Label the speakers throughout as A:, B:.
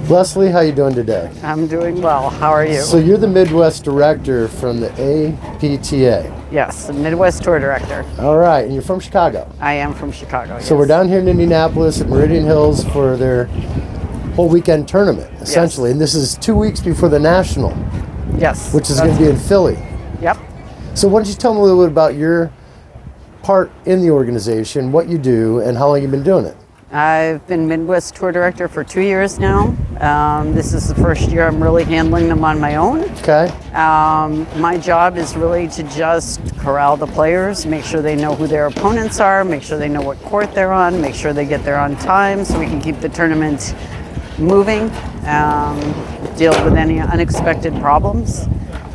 A: Leslie, how you doing today?
B: I'm doing well. How are you?
A: So you're the Midwest director from the APTA.
B: Yes, the Midwest Tour Director.
A: All right, and you're from Chicago.
B: I am from Chicago,
A: So
B: yes.
A: we're down here in Indianapolis at Meridian Hills for their whole weekend tournament, essentially.
B: Yes.
A: And this is 2 weeks before the National,
B: Yes.
A: which is going to be in Philly.
B: Yep.
A: So why don't you tell me a little bit about your part in the organization, what you do, and how long you've been doing it?
B: I've been Midwest Tour Director for 2 years now. This is the first year I'm really handling them on my own.
A: Okay.
B: My job is really to just corral the players, make sure they know who their opponents are, make sure they know what court they're on, make sure they get there on time so we can keep the tournament moving, deal with any unexpected problems,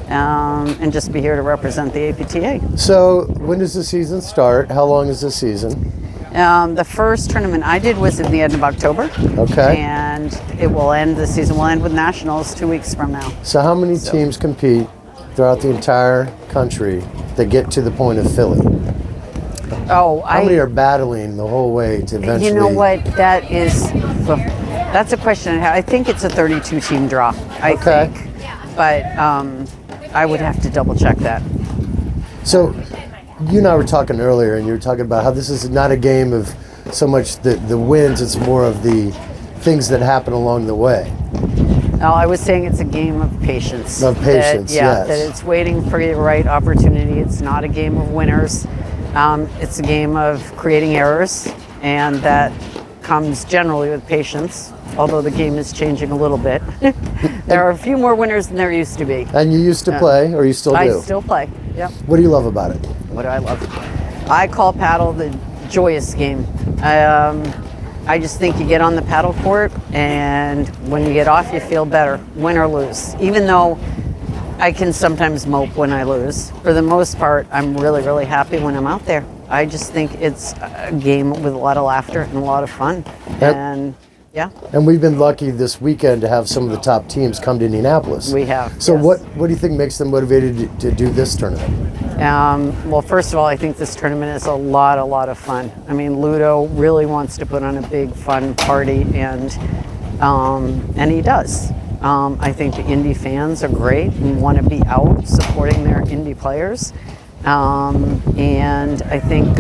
B: and just be here to represent the APTA.
A: So when does the season start? How long is the season?
B: The first tournament I did was at the end of October.
A: Okay.
B: And the season will end with Nationals 2 weeks from now.
A: So how many teams compete throughout the entire country that get to the point of Philly? How many are battling the whole way to eventually?
B: You know what, that's a question. I think it's a 32 team draw, I think. But I would have to double check that.
A: So you and I were talking earlier, and you were talking about how this is not a game of so much the wins, it's more of the things that happen along the way.
B: No, I was saying it's a game of patience.
A: Of patience, yes.
B: That it's waiting for the right opportunity. It's not a game of winners. It's a game of creating errors, and that comes generally with patience, although the game is changing a little bit. There are a few more winners than there used to be.
A: And you used to play, or you still do?
B: I still play, yep.
A: What do you love about it?
B: What do I love? I call paddle the joyous game. I just think you get on the paddle court, and when you get off, you feel better, win or lose. Even though I can sometimes mope when I lose, for the most part, I'm really, really happy when I'm out there. I just think it's a game with a lot of laughter and a lot of fun. And yeah.
A: And we've been lucky this weekend to have some of the top teams come to Indianapolis.
B: We have.
A: So
B: yes.
A: what do you think makes them motivated to do this tournament?
B: Well, first of all, I think this tournament is a lot of fun. I mean, Ludo really wants to put on a big fun party, and he does. I think the Indy fans are great and want to be out supporting their Indy players. And I think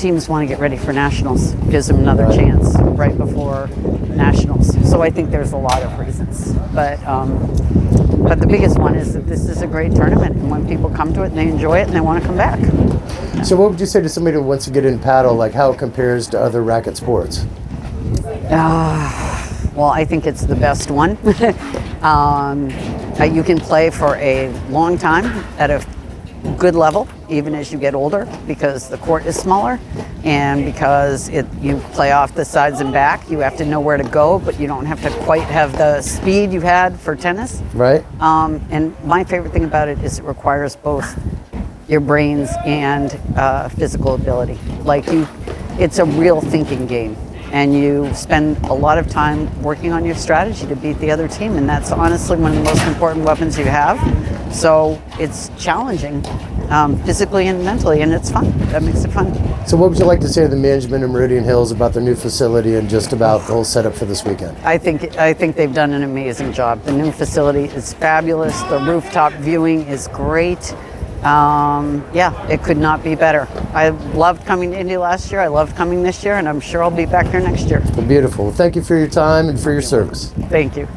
B: teams want to get ready for Nationals. Gives them another chance right before Nationals. So I think there's a lot of reasons. But the biggest one is that this is a great tournament, and when people come to it and they enjoy it and they want to come back.
A: So what would you say to somebody who wants to get in paddle, like how it compares to other racket sports?
B: Well, I think it's the best one. You can play for a long time at a good level, even as you get older, because the court is smaller, and because you play off the sides and back. You have to know where to go, but you don't have to quite have the speed you had for tennis.
A: Right.
B: And my favorite thing about it is it requires both your brains and physical ability. It's a real thinking game, and you spend a lot of time working on your strategy to beat the other team, and that's honestly one of the most important weapons you have. So it's challenging physically and mentally, and it's fun. That makes it fun.
A: So what would you like to say to the management of Meridian Hills about their new facility and just about the whole setup for this weekend?
B: I think they've done an amazing job. The new facility is fabulous. The rooftop viewing is great. It could not be better. I loved coming to Indy last year. I loved coming this year, and I'm sure I'll be back here next year.
A: Well, beautiful. Well, thank you for your time and for your service.
B: Thank you.